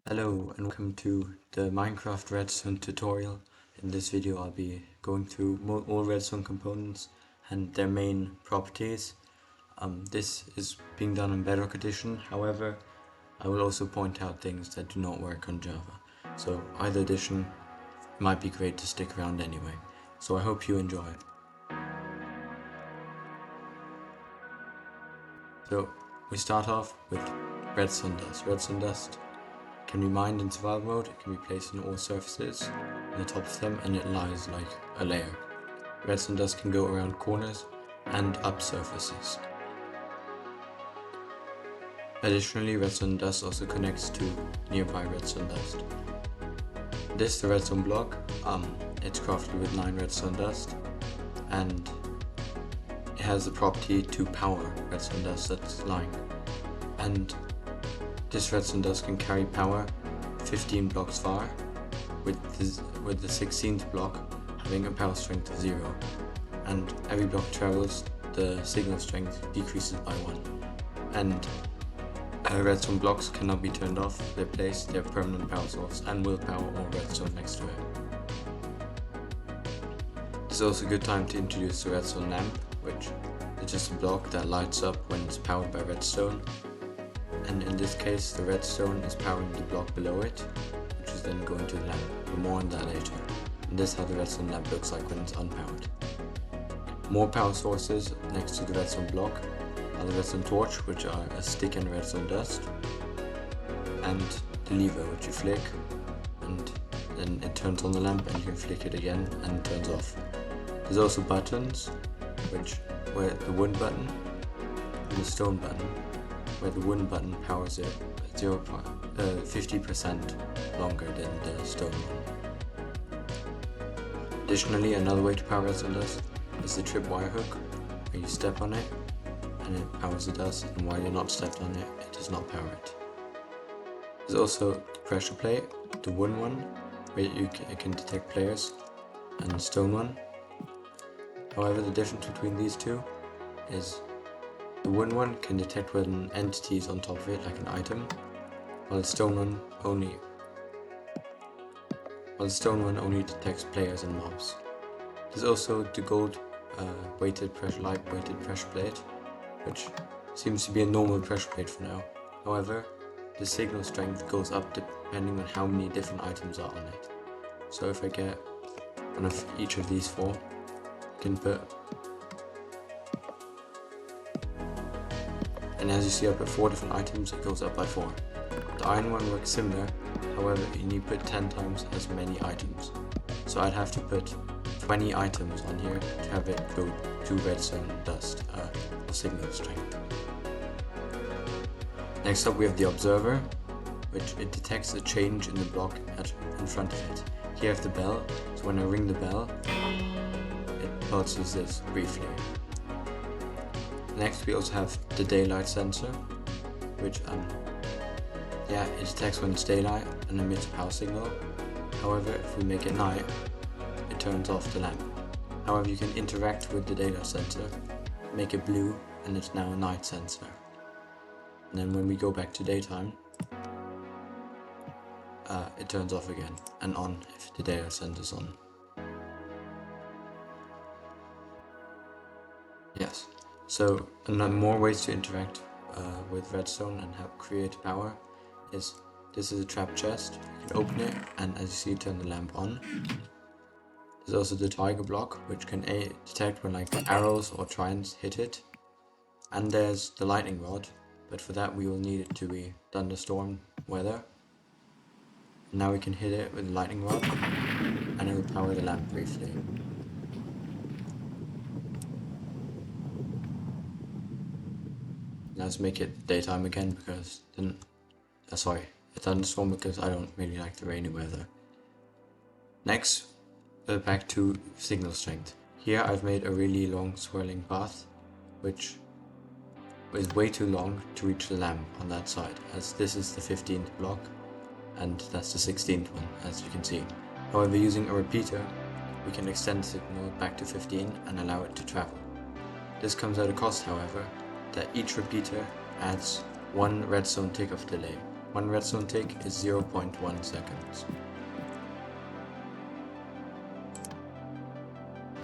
Hello and welcome to the Minecraft Redstone tutorial. In this video I'll be going through all Redstone components and their main properties. This is being done on Bedrock Edition, however I will also point out things that do not work on Java. So either edition might be great to stick around anyway. So I hope you enjoy. So we start off with redstone dust. Redstone dust can be mined in survival mode, it can be placed on all surfaces, on the top of them, and it lies like a layer. Redstone dust can go around corners and up surfaces. Additionally, redstone dust also connects to nearby redstone dust. This, the redstone block, it's crafted with 9 redstone dust, and it has the property to power redstone dust that's lying. And this redstone dust can carry power 15 blocks far, with the 16th block having a power strength of 0. And every block travels, the signal strength decreases by 1. And redstone blocks cannot be turned off, they're placed, they're a permanent power source and will power all redstone next to it. This is also a good time to introduce the redstone lamp, which is just a block that lights up when it's powered by redstone. And in this case, the redstone is powering the block below it, which is then going to the lamp, but more on that later. And this is how the redstone lamp looks like when it's unpowered. More power sources next to the redstone block are the redstone torch, which are a stick and redstone dust, and the lever, which you flick, and then it turns on the lamp, and you can flick it again, and it turns off. There's also buttons, where the wood button and the stone button, where the wooden button powers it 50% longer than the stone one. Additionally, another way to power redstone dust is the tripwire hook, where you step on it and it powers the dust, and while you're not stepped on it, it does not power it. There's also the pressure plate, the wooden one, where it can detect players, and the stone one. However, the difference between these two is the wooden one can detect whether an entity is on top of it, like an item, while the stone one only detects players and mobs. There's also the gold weighted pressure plate, which seems to be a normal pressure plate for now. However, the signal strength goes up depending on how many different items are on it. So if I get one of each of these 4, I can put. And as you see, I put 4 different items, it goes up by 4. The iron one works similar, however you need to put 10 times as many items. So I'd have to put 20 items on here to have it go to redstone dust or signal strength. Next up we have the observer, which it detects a change in the block in front of it. Here I have the bell, so when I ring the bell, it pulses this briefly. Next we also have the daylight sensor, which it detects when it's daylight and emits a power signal. However, if we make it night, it turns off the lamp. However, you can interact with the daylight sensor, make it blue, and it's now a night sensor. And then when we go back to daytime, it turns off again and on if the daylight sensor's on. Yes. So, more ways to interact with redstone and help create power is, this is a trap chest, you can open it and as you see turn the lamp on. There's also the tiger block, which can detect when arrows or tridents hit it. And there's the lightning rod, but for that we will need it to be thunderstorm weather. And now we can hit it with the lightning rod and it will power the lamp briefly. Let's make it daytime again because a thunderstorm, because I don't really like the rainy weather. Next, back to signal strength. Here I've made a really long swirling path, which is way too long to reach the lamp on that side, as this is the 15th block and that's the 16th one, as you can see. However, using a repeater, we can extend the signal back to 15 and allow it to travel. This comes at a cost, however, that each repeater adds 1 redstone tick of delay. one redstone tick is 0.1 seconds.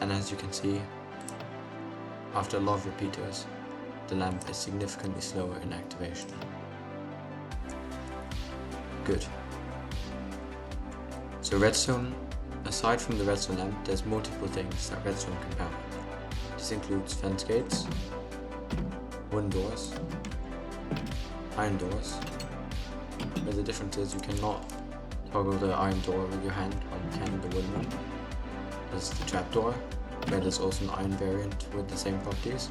And as you can see, after a lot of repeaters, the lamp is significantly slower in activation. Good. So redstone, aside from the redstone lamp, there's multiple things that redstone can power. This includes fence gates, wooden doors, iron doors, where the difference is you cannot toggle the iron door with your hand while you can the wooden one. There's the trapdoor, where there's also an iron variant with the same properties,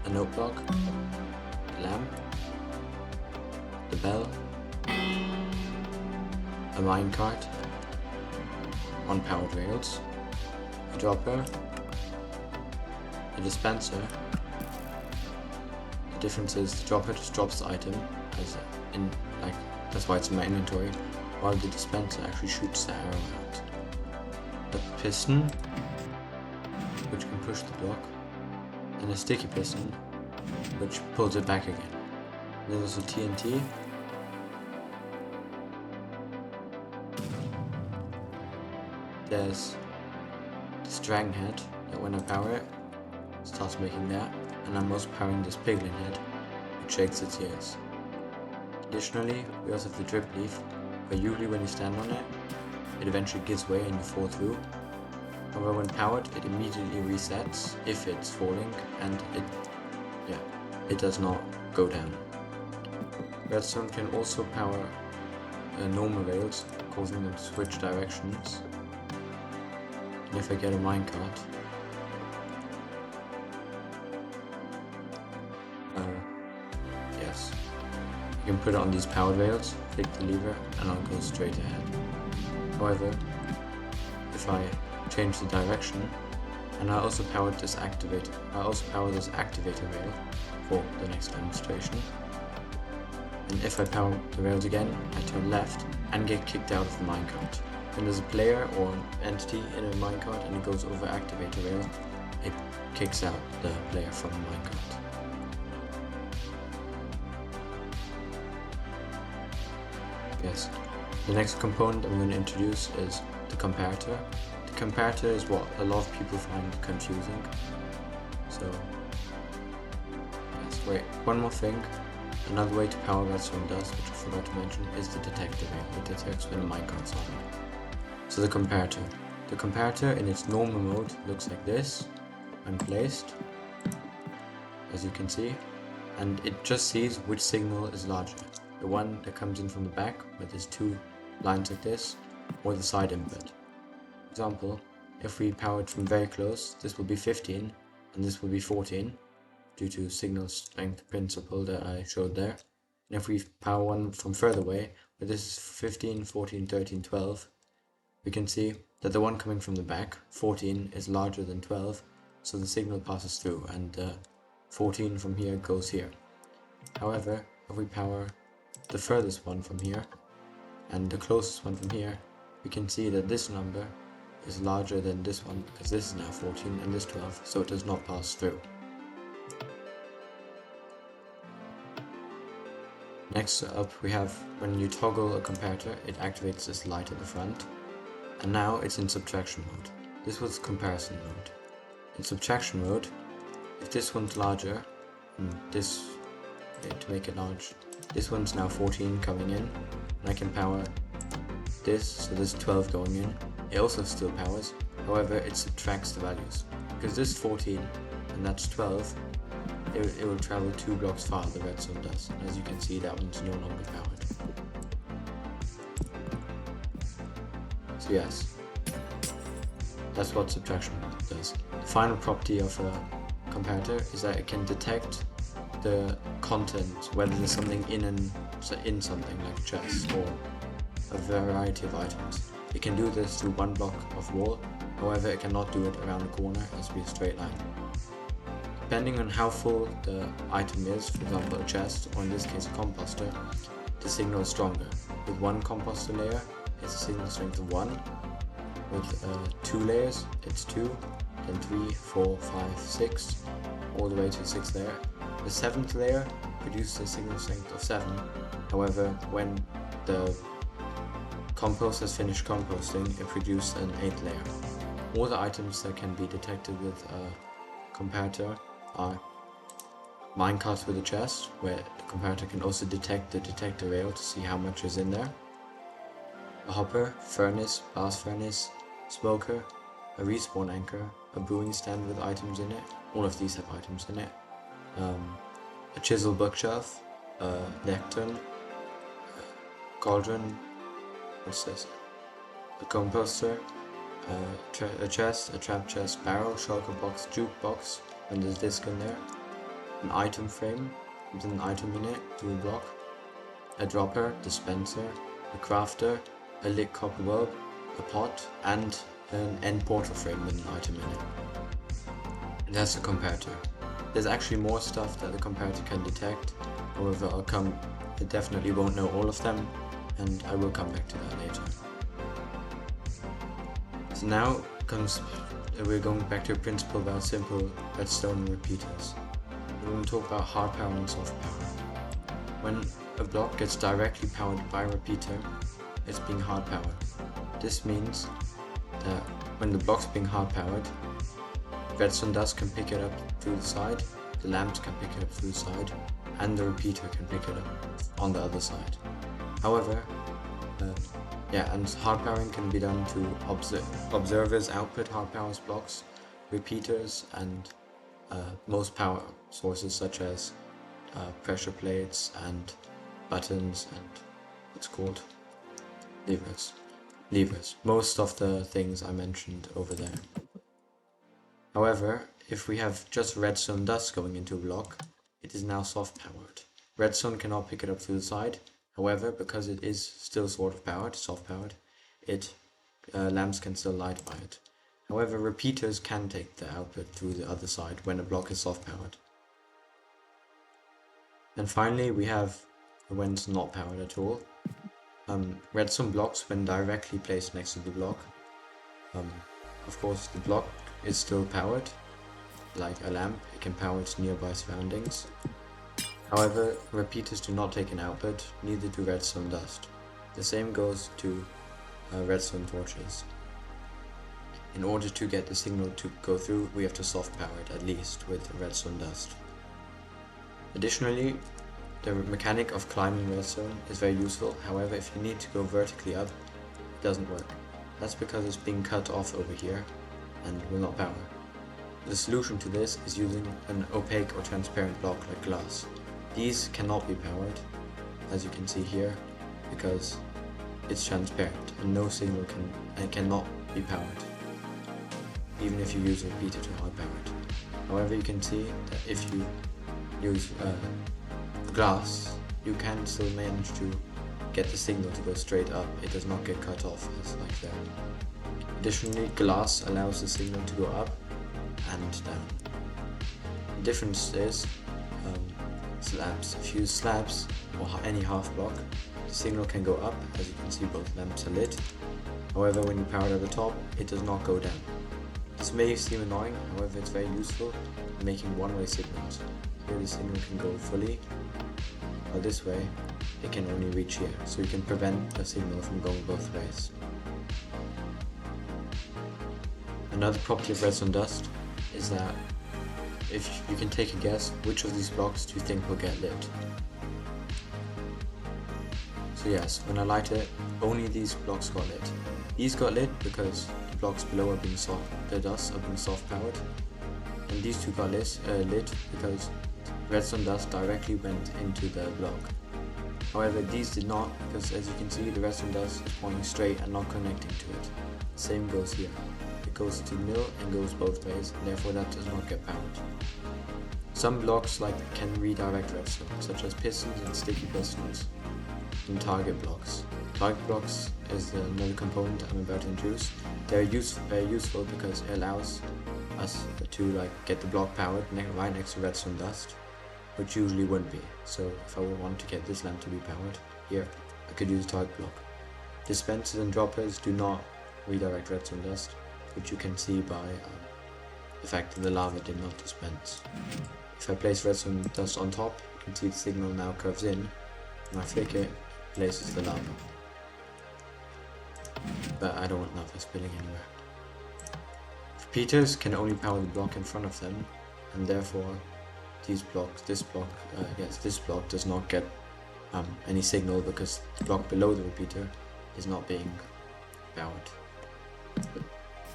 a note block, a lamp, the bell, a minecart, on powered rails, a dropper, a dispenser. The difference is the dropper just drops the item as in that's why it's in my inventory, while the dispenser actually shoots the arrow out. A piston, which can push the block, and a sticky piston, which pulls it back again. There's also TNT. There's this dragon head that when I power it, starts making that, and I'm also powering this piglin head, which shakes its ears. Additionally, we also have the drip leaf, where usually when you stand on it, it eventually gives way and you fall through. However, when powered, it immediately resets if it's falling, and it does not go down. Redstone can also power normal rails, causing them to switch directions. And if I get a minecart, yes, you can put it on these powered rails, click the lever, and I'll go straight ahead. However, if I change the direction, and I also power this activator rail for the next demonstration. And if I power the rails again, I turn left and get kicked out of the minecart. When there's a player or an entity in a minecart and it goes over activator rail, it kicks out the player from the minecart. Yes. The next component I'm going to introduce is the comparator. The comparator is what a lot of people find confusing. So, yes, wait, one more thing. Another way to power redstone does, which I forgot to mention, is the detector rail. It detects when the minecart's on. So the comparator. The comparator in its normal mode looks like this when placed, as you can see, and it just sees which signal is larger. The one that comes in from the back, where there's two lines like this, or the side input. For example, if we power it from very close, this will be 15, and this will be 14, due to signal strength principle that I showed there. And if we power one from further away, where this is 15, 14, 13, 12, we can see that the one coming from the back, 14, is larger than 12, so the signal passes through, and 14 from here goes here. However, if we power the furthest one from here, and the closest one from here, we can see that this number is larger than this one, because this is now 14 and this 12, so it does not pass through. Next up, we have when you toggle a comparator, it activates this light at the front, and now it's in subtraction mode. This was comparison mode. In subtraction mode, if this one's larger, and this, to make it large, this one's now 14 coming in, and I can power this, so there's 12 going in. It also still powers, however it subtracts the values. Because this is 14, and that's 12, it will travel 2 blocks far, the redstone does. And as you can see, that one's no longer powered. So yes, that's what subtraction does. The final property of a comparator is that it can detect the content, whether there's something in something like a chest or a variety of items. It can do this through one block of wall, however it cannot do it around the corner as be a straight line. Depending on how full the item is, for example a chest, or in this case a composter, the signal is stronger. With one composter layer, it's a signal strength of 1. With 2 layers, it's 2, then 3, 4, 5, 6, all the way to the 6th layer. The 7th layer produces a signal strength of 7, however when the compost has finished composting, it produced an 8th layer. All the items that can be detected with a comparator are minecarts with a chest, where the comparator can also detect the detector rail to see how much is in there. A hopper, furnace, blast furnace, smoker, a respawn anchor, a brewing stand with items in it. All of these have items in it. A chisel bookshelf, a lectern, a cauldron, what's this? A composter, a chest, a trap chest, barrel, shulker box, jukebox, and there's disc in there. An item frame with an item in it, tool block, a dropper, dispenser, a crafter, a lit copper bulb, a pot, and an end portal frame with an item in it. And that's the comparator. There's actually more stuff that the comparator can detect, however I definitely won't know all of them, and I will come back to that later. So now we're going back to a principle about simple redstone repeaters. We're going to talk about hard power and soft power. When a block gets directly powered by a repeater, it's being hard powered. This means that when the block's being hard powered, redstone dust can pick it up through the side, the lamps can pick it up through the side, and the repeater can pick it up on the other side. However, and hard powering can be done to observers output hard powers blocks, repeaters, and most power sources such as pressure plates and buttons and what's called levers. Most of the things I mentioned over there. However, if we have just redstone dust going into a block, it is now soft powered. Redstone cannot pick it up through the side. However, because it is still sort of powered, soft powered, lamps can still light by it. However, repeaters can take the output through the other side when a block is soft powered. And finally, we have when it's not powered at all. Redstone blocks, when directly placed next to the block, of course the block is still powered, like a lamp, it can power its nearby surroundings. However, repeaters do not take an output, neither do redstone dust. The same goes to redstone torches. In order to get the signal to go through, we have to soft power it at least with redstone dust. Additionally, the mechanic of climbing redstone is very useful. However, if you need to go vertically up, it doesn't work. That's because it's being cut off over here and will not power. The solution to this is using an opaque or transparent block like glass. These cannot be powered, as you can see here, because it's transparent and no signal cannot be powered, even if you use a repeater to hard power it. However, you can see that if you use glass, you can still manage to get the signal to go straight up. It does not get cut off as like that. Additionally, glass allows the signal to go up and down. The difference is slabs. If you use slabs or any half block, the signal can go up. As you can see, both lamps are lit. However, when you power it at the top, it does not go down. This may seem annoying, however it's very useful in making one-way signals. Here the signal can go fully, while this way it can only reach here, so you can prevent a signal from going both ways. Another property of redstone dust is that if you can take a guess, which of these blocks do you think will get lit? So yes, when I light it, only these blocks got lit. These got lit because the blocks below are being the dust are being soft powered, and these two got lit because redstone dust directly went into the block. However, these did not, because as you can see, the redstone dust is pointing straight and not connecting to it. The same goes here. It goes to the middle and goes both ways, and therefore that does not get powered. Some blocks can redirect redstone, such as pistons and sticky pistons, and target blocks. Target blocks is another component I'm about to introduce. They're very useful because it allows us to get the block powered right next to redstone dust, which usually wouldn't be. So if I want to get this lamp to be powered here, I could use a target block. Dispensers and droppers do not redirect redstone dust, which you can see by the fact that the lava did not dispense. If I place redstone dust on top, you can see the signal now curves in. When I flick it, places the lava. But I don't want lava spilling anywhere. Repeaters can only power the block in front of them, and therefore this block does not get any signal because the block below the repeater is not being powered.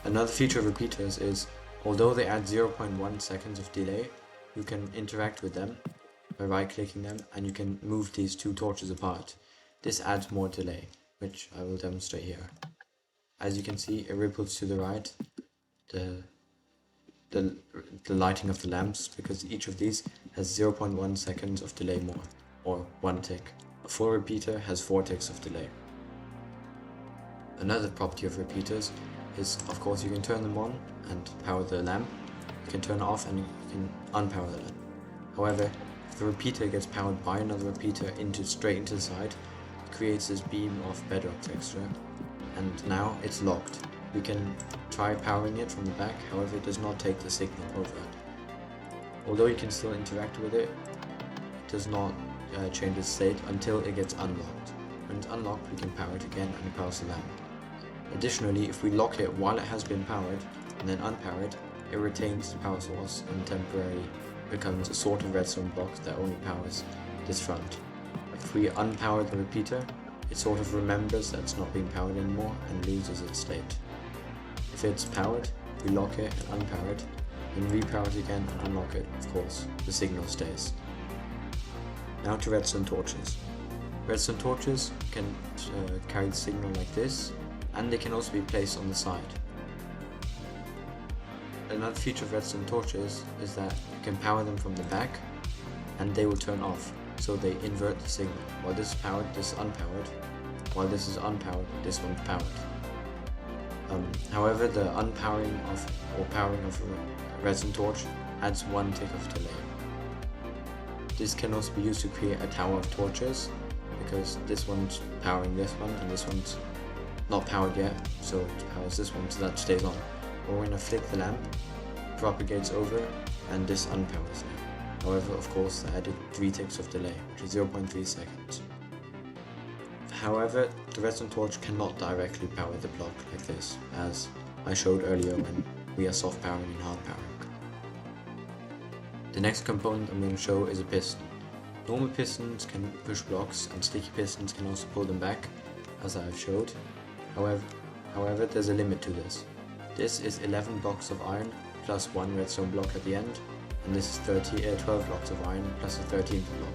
Another feature of repeaters is, although they add 0.1 seconds of delay, you can interact with them by right-clicking them, and you can move these two torches apart. This adds more delay, which I will demonstrate here. As you can see, it ripples to the right, the lighting of the lamps, because each of these has 0.1 seconds of delay more, or 1 tick. A full repeater has 4 ticks of delay. Another property of repeaters is, of course, you can turn them on and power the lamp, you can turn it off and you can unpower the lamp. However, if the repeater gets powered by another repeater straight into the side, it creates this beam of bedrock texture, and now it's locked. We can try powering it from the back, however it does not take the signal over. Although you can still interact with it, it does not change its state until it gets unlocked. When it's unlocked, we can power it again and it powers the lamp. Additionally, if we lock it while it has been powered and then unpower it, it retains the power source and temporarily becomes a sort of redstone block that only powers this front. If we unpower the repeater, it sort of remembers that it's not being powered anymore and loses its state. If it's powered, we lock it and unpower it, then repower it again and unlock it. Of course, the signal stays. Now to redstone torches. Redstone torches can carry the signal like this, and they can also be placed on the side. Another feature of redstone torches is that you can power them from the back, and they will turn off, so they invert the signal. While this is powered, this is unpowered. While this is unpowered, this one's powered. However, the unpowering or powering of a redstone torch adds 1 tick of delay. This can also be used to create a tower of torches, because this one's powering this one and this one's not powered yet, so it powers this one, so that stays on. Or when I flick the lamp, it propagates over and this unpowers now. However, of course, I added 3 ticks of delay, which is 0.3 seconds. However, the redstone torch cannot directly power the block like this, as I showed earlier when we are soft powering and hard powering. The next component I'm going to show is a piston. Normal pistons can push blocks, and sticky pistons can also pull them back, as I have showed. However, there's a limit to this. This is 11 blocks of iron plus 1 redstone block at the end, and this is 12 blocks of iron plus a 13th block.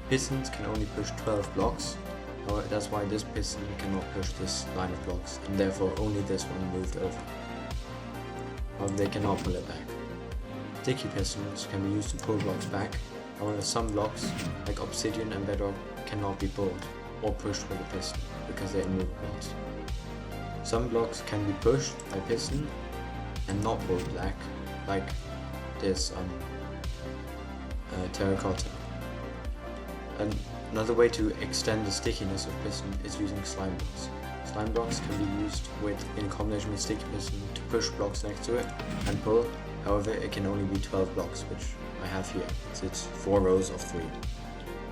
Pistons can only push 12 blocks. However, that's why this piston cannot push this line of blocks, and therefore only this one moved over. However, they cannot pull it back. Sticky pistons can be used to pull blocks back. However, some blocks, like obsidian and bedrock, cannot be pulled or pushed with a piston because they are immovable. Some blocks can be pushed by piston and not pulled back, like this terracotta. Another way to extend the stickiness of piston is using slime blocks. Slime blocks can be used in combination with sticky piston to push blocks next to it and pull. However, it can only be 12 blocks, which I have here, so it's 4 rows of 3.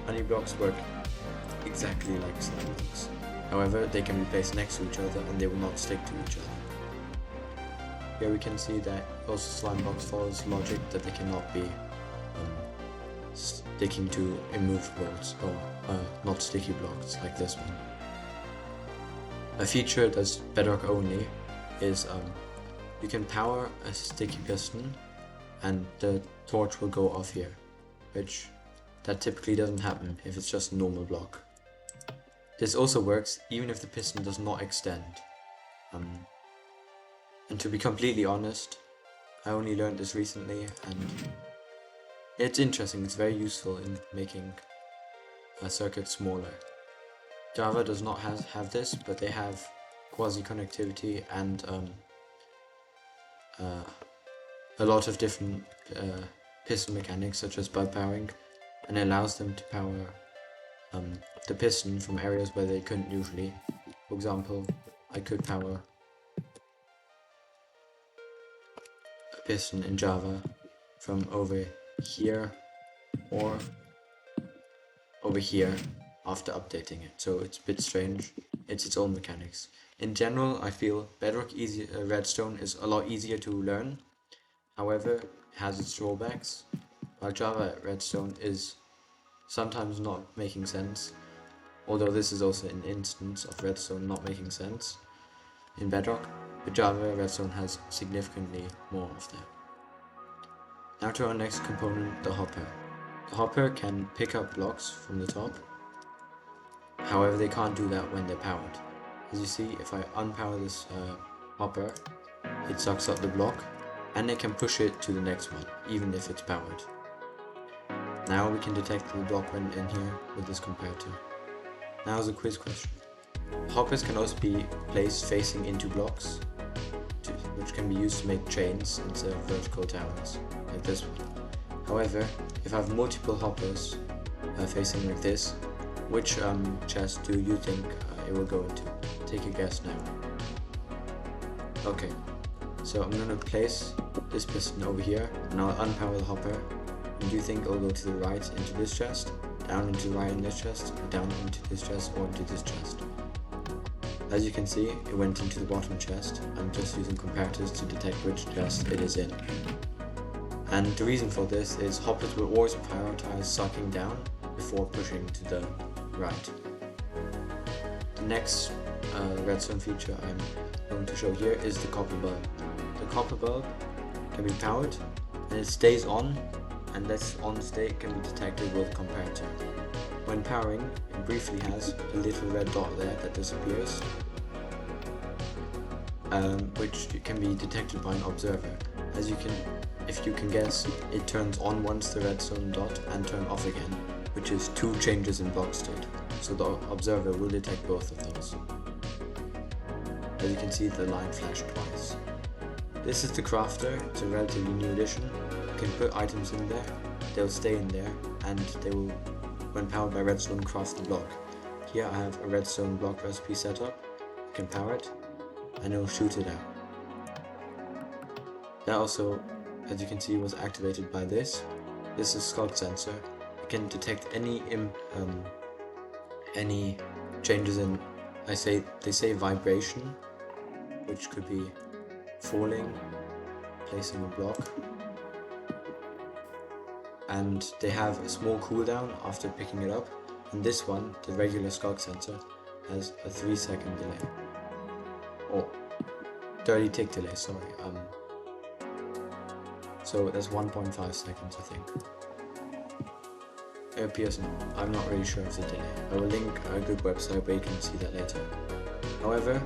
Honey blocks work exactly like slime blocks. However, they can be placed next to each other and they will not stick to each other. Here we can see that also slime blocks follows logic that they cannot be sticking to immovables or not sticky blocks like this one. A feature that's bedrock only is you can power a sticky piston and the torch will go off here, which that typically doesn't happen if it's just a normal block. This also works even if the piston does not extend. And to be completely honest, I only learned this recently and it's interesting, it's very useful in making a circuit smaller. Java does not have this, but they have quasi-connectivity and a lot of different piston mechanics such as bud powering, and it allows them to power the piston from areas where they couldn't usually. For example, I could power a piston in Java from over here or over here after updating it, so it's a bit strange. It's its own mechanics. In general, I feel Redstone is a lot easier to learn. However, it has its drawbacks. While Java Redstone is sometimes not making sense, although this is also an instance of Redstone not making sense in Bedrock, but Java Redstone has significantly more of that. Now to our next component, the hopper. The hopper can pick up blocks from the top. However, they can't do that when they're powered. As you see, if I unpower this hopper, it sucks up the block, and it can push it to the next one, even if it's powered. Now we can detect the block when in here with this comparator. Now is a quiz question. Hoppers can also be placed facing into blocks, which can be used to make chains instead of vertical towers, like this one. However, if I have multiple hoppers facing like this, which chest do you think it will go into? Take a guess now. Okay, so I'm going to place this piston over here, and I'll unpower the hopper. And do you think it will go to the right into this chest, down into the right in this chest, down into this chest, or into this chest? As you can see, it went into the bottom chest. I'm just using comparators to detect which chest it is in. And the reason for this is hoppers will always prioritize sucking down before pushing to the right. The next redstone feature I'm going to show here is the copper bulb. The copper bulb can be powered, and it stays on, and this on state can be detected with a comparator. When powering, it briefly has a little red dot there that disappears, which can be detected by an observer. If you can guess, it turns on once the redstone dot and turn off again, which is 2 changes in block state, so the observer will detect both of those. As you can see, the line flashed twice. This is the crafter. It's a relatively new addition. You can put items in there, they'll stay in there, and they will, when powered by redstone, craft the block. Here I have a redstone block recipe set up. You can power it, and it will shoot it out. That also, as you can see, was activated by this. This is Sculpt sensor. It can detect any changes in, they say vibration, which could be falling, placing a block, and they have a small cooldown after picking it up. And this one, the regular Sculpt sensor, has a 3-second delay, or 30 tick delay, sorry. So that's 1.5 seconds, I think. It appears now. I'm not really sure of the delay. I will link a good website where you can see that later. However,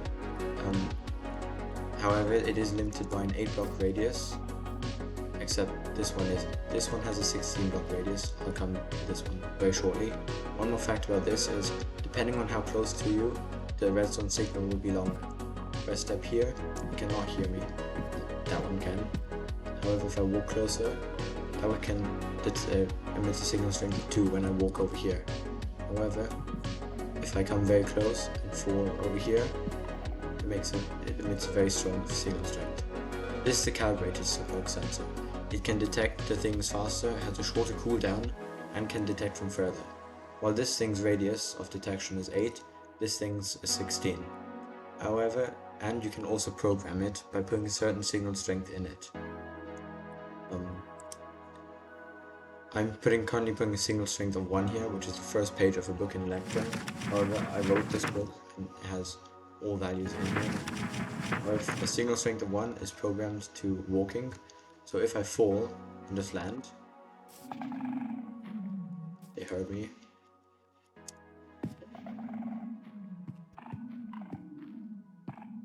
it is limited by an 8 block radius, except this one isn't. This one has a 16 block radius. I'll come to this one very shortly. One more fact about this is, depending on how close to you, the redstone signal will be longer. If I step here, you cannot hear me. That one can. However, if I walk closer, that one can emit a signal strength of 2 when I walk over here. However, if I come very close and fall over here, it emits a very strong signal strength. This is the calibrated Sculpt sensor. It can detect the things faster, has a shorter cooldown, and can detect from further. While this thing's radius of detection is 8, this thing's is 16. However, and you can also program it by putting a certain signal strength in it. I'm currently putting a signal strength of 1 here, which is the first page of a book in Electron. However, I wrote this book and it has all values in here. However, the signal strength of 1 is programmed to walking, so if I fall and just land, they heard me.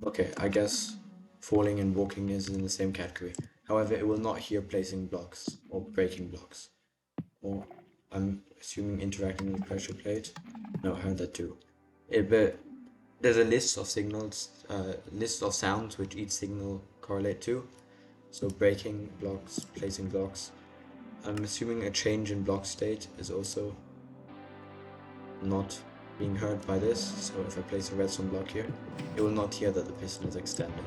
Okay, I guess falling and walking is in the same category. However, it will not hear placing blocks or breaking blocks. Or I'm assuming interacting with the pressure plate. No, I heard that too. But there's a list of signals, list of sounds which each signal correlate to. So breaking blocks, placing blocks. I'm assuming a change in block state is also not being heard by this. So if I place a redstone block here, it will not hear that the piston is extended.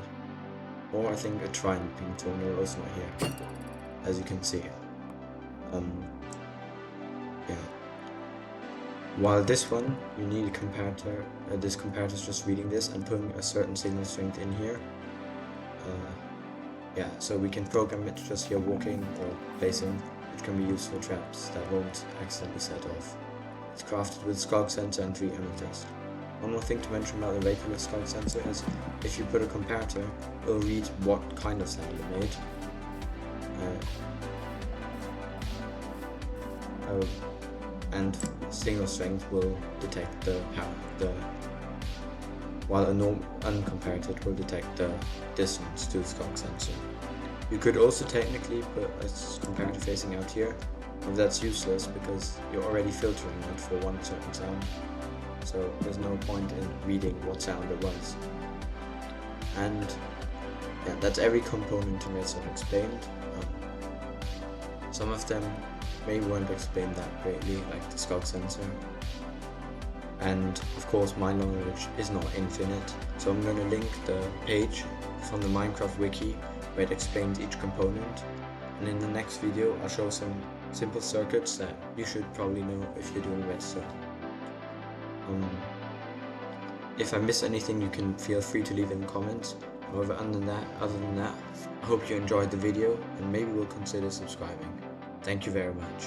Or I think a trine being tone will also not hear, as you can see. Yeah. While this one, you need a comparator. This comparator is just reading this and putting a certain signal strength in here. Yeah, so we can program it just here walking or placing, which can be used for traps that won't accidentally set off. It's crafted with skulk sensor and 3 amethyst. One more thing to mention about the regular skulk sensor is if you put a comparator, it'll read what kind of sound it made. And signal strength will detect the power, while a uncomparated will detect the distance to the skulk sensor. You could also technically put a comparator facing out here, but that's useless because you're already filtering it for one certain sound, so there's no point in reading what sound it was. And yeah, that's every component in Redstone explained. Some of them maybe weren't explained that greatly, like the skulk sensor. And of course my knowledge is not infinite, so I'm going to link the page from the Minecraft wiki where it explains each component, and in the next video I'll show some simple circuits that you should probably know if you're doing Redstone. If I miss anything, you can feel free to leave in the comments. However, other than that, I hope you enjoyed the video and maybe will consider subscribing. Thank you very much.